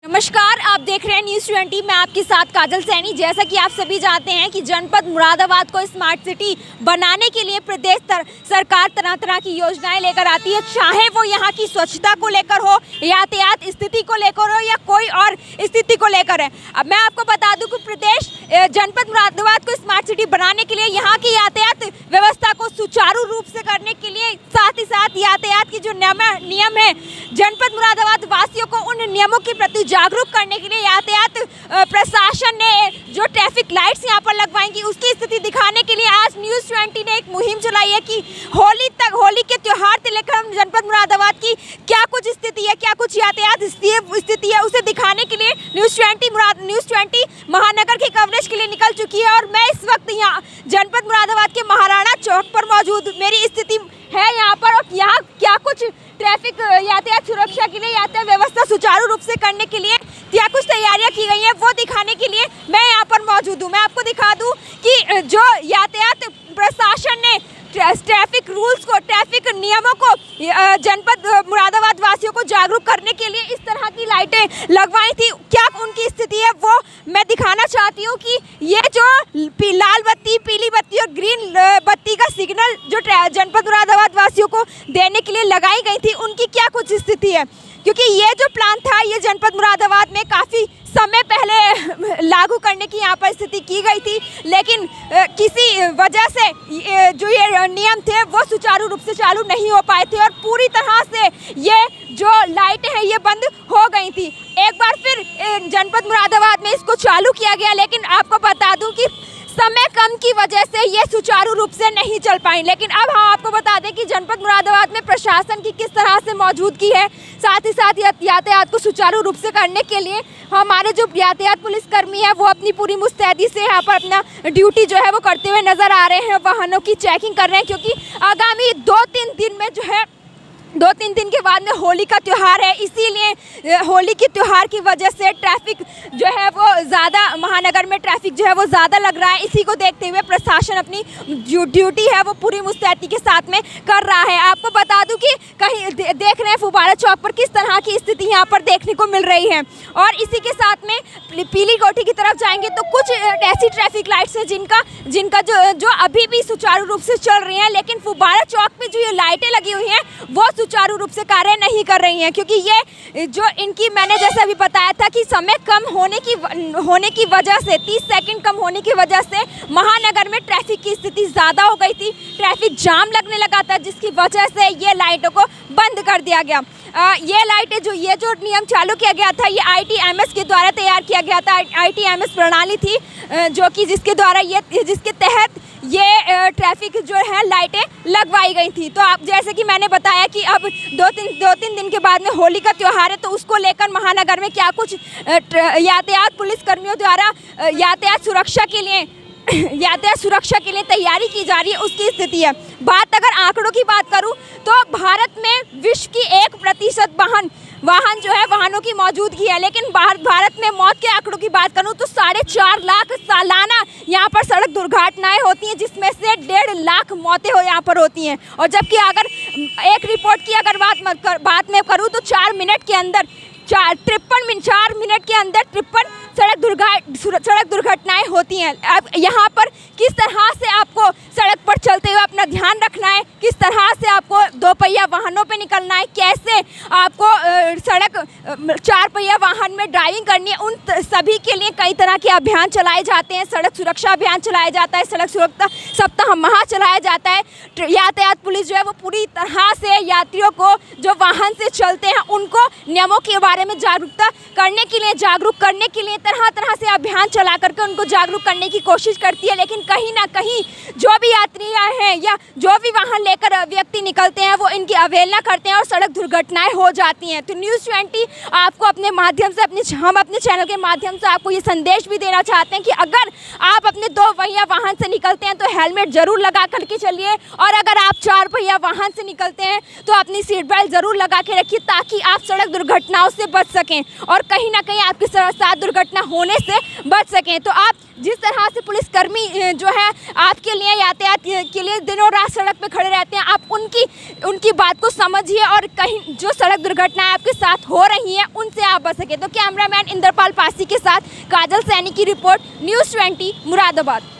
नमस्कार, आप देख रहे हैं न्यूज़ 20। मैं आपके साथ काजल सैनी। जैसा कि आप सभी जानते हैं कि जनपद मुरादाबाद को स्मार्ट सिटी बनाने के लिए प्रदेश सरकार तरह तरह की योजनाएं लेकर आती है, चाहे वो यहाँ की स्वच्छता को लेकर हो, यातायात स्थिति को लेकर हो या कोई और स्थिति को लेकर है। अब मैं आपको बता दूं कि प्रदेश जनपद मुरादाबाद को स्मार्ट सिटी बनाने के लिए यहाँ की यातायात व्यवस्था को सुचारू रूप से करने के लिए साथ ही साथ यातायात की जो नियम है, जनपद मुरादाबाद वासियों को उन नियमों के प्रति जागरूक करने के लिए यातायात प्रशासन ने जो ट्रैफिक लाइट्स यहाँ पर लगवाएंगी उसकी स्थिति दिखाने के लिए आज न्यूज़ 20 ने एक मुहिम चलाई है कि होली के त्योहार से लेकर हम जनपद मुरादाबाद की क्या कुछ स्थिति है, क्या कुछ यातायात स्थिति है, उसे दिखाने के लिए न्यूज़ 20 महानगर की कवरेज के लिए निकल चुकी है। और मैं इस वक्त यहाँ जनपद मुरादाबाद के महाराणा चौक पर मौजूद। मेरी स्थिति है यहाँ पर और यहाँ क्या कुछ ट्रैफिक यातायात सुरक्षा के लिए, यातायात व्यवस्था सुचारू रूप से करने के लिए क्या कुछ तैयारियां की गई हैं, वो दिखाने के लिए मैं यहाँ पर मौजूद हूँ। मैं आपको दिखा दूँ कि जो यातायात प्रशासन ने ट्रैफिक रूल्स को, ट्रैफिक नियमों को जनपद मुरादाबाद वासियों को जागरूक करने के लिए इस तरह की लाइटें लगवाई थी। क्या उनकी स्थिति है वो मैं दिखाना चाहती हूँ कि ये जो लाल बत्ती, पीली बत्ती और ग्रीन बत्ती का सिग्नल जो जनपद मुरादाबाद वासियों को देने के लिए लगाई गई थी, उनकी क्या कुछ स्थिति है। क्योंकि ये जो प्लान था ये जनपद मुरादाबाद में काफ़ी समय पहले लागू करने की यहाँ पर स्थिति की गई थी, लेकिन किसी वजह से जो ये नियम थे वो सुचारू रूप से चालू नहीं हो पाए थे और पूरी तरह से ये जो लाइटें हैं ये बंद हो गई थी। एक बार फिर जनपद मुरादाबाद में इसको चालू किया गया, लेकिन आपको बता दूं कि समय कम की वजह से ये सुचारू रूप से नहीं चल पाई। लेकिन अब हम आपको बता दें कि जनपद मुरादाबाद में प्रशासन की किस तरह से मौजूदगी है, साथ ही साथ यातायात को सुचारू रूप से करने के लिए हमारे जो यातायात पुलिसकर्मी है वो अपनी पूरी मुस्तैदी से यहाँ पर अपना ड्यूटी जो है वो करते हुए नज़र आ रहे हैं। वाहनों की चेकिंग कर रहे हैं क्योंकि आगामी 2-3 दिन में जो है 2-3 दिन के बाद में होली का त्यौहार है, इसीलिए होली के त्यौहार की वजह से ट्रैफिक जो है वो ज़्यादा, महानगर में ट्रैफिक जो है वो ज़्यादा लग रहा है। इसी को देखते हुए प्रशासन अपनी जो ड्यूटी है वो पूरी मुस्तैदी के साथ में कर रहा है। आपको बता दूं कि कहीं देख रहे हैं फुब्बारा चौक पर किस तरह की स्थिति यहाँ पर देखने को मिल रही है। और इसी के साथ में पीली कोठी की तरफ जाएंगे तो कुछ ऐसी ट्रैफिक लाइट्स हैं जिनका जो अभी भी सुचारू रूप से चल रही हैं, लेकिन फुब्बारा चौक पर जो ये लाइटें लगी हुई हैं वो सुचारू रूप से कार्य नहीं कर रही हैं, क्योंकि ये जो इनकी, मैंने जैसे अभी बताया था कि समय कम होने की वजह से, 30 सेकंड कम होने की वजह से महानगर में ट्रैफिक की स्थिति ज़्यादा हो गई थी, ट्रैफिक जाम लगने लगा था, जिसकी वजह से ये लाइटों को बंद कर दिया गया। ये लाइटें ये जो नियम चालू किया गया था ये ITMS के द्वारा तैयार किया गया था। ITMS प्रणाली थी जो कि जिसके तहत ये ट्रैफिक जो है लाइटें लगवाई गई थी। तो आप जैसे कि मैंने बताया कि अब 2-3 दिन के बाद में होली का त्यौहार है, तो उसको लेकर महानगर में क्या कुछ यातायात पुलिसकर्मियों द्वारा यातायात सुरक्षा के लिए तैयारी की जा रही है, उसकी स्थिति है। अगर आंकड़ों की बात करूं तो भारत में विश्व की 1% वाहन जो है वाहनों की मौजूदगी है, लेकिन भारत में मौत के आंकड़ों की बात करूं तो 4.5 लाख सालाना यहाँ पर सड़क दुर्घटनाएं होती हैं, जिसमें से 1.5 लाख मौतें यहाँ पर होती हैं। और जबकि अगर एक रिपोर्ट की अगर बात में करूँ तो 4 मिनट के अंदर 53 सड़क दुर्घटनाएं होती हैं। अब यहाँ पर किस तरह से आपको सड़क पर चलते हुए अपना ध्यान रखना है, किस तरह से आपको 2 पहिया वाहनों पे निकलना है, कैसे आपको 4 पहिया वाहन में ड्राइविंग करनी है, उन सभी के लिए कई तरह के अभियान चलाए जाते हैं। सड़क सुरक्षा अभियान चलाया जाता है, सड़क सुरक्षा सप्ताह माह चलाया जाता है। यातायात पुलिस जो है वो पूरी तरह से यात्रियों को जो वाहन से चलते हैं उनको नियमों के बारे में जागरूक करने के लिए तरह से अभियान चला करके उनको जागरूक करने की कोशिश करती है। लेकिन कहीं ना कहीं जो भी यात्री हैं या जो भी वाहन लेकर व्यक्ति निकलते हैं वो इनकी अवहेलना करते हैं और सड़क दुर्घटनाएं हो जाती हैं। तो न्यूज़ 20 आपको अपने माध्यम से हम अपने चैनल के माध्यम से आपको ये संदेश भी देना चाहते हैं कि अगर आप अपने 2 पहिया वाहन से निकलते हैं तो हेलमेट जरूर लगा करके चलिए, और अगर आप 4 पहिया वाहन से निकलते हैं तो अपनी सीट बेल्ट ज़रूर लगा के रखिए ताकि आप सड़क दुर्घटनाओं से बच सकें और कहीं ना कहीं आपके साथ दुर्घटना होने से बच सकें। तो आप जिस तरह से पुलिसकर्मी जो है आपके लिए यातायात के लिए दिनों रात सड़क पे खड़े रहते हैं, आप उनकी बात को समझिए और कहीं जो सड़क दुर्घटनाएं आपके साथ हो रही हैं उनसे आप बच सकें। तो कैमरामैन इंद्रपाल पासी के साथ काजल सैनी की रिपोर्ट, न्यूज़ 20 मुरादाबाद।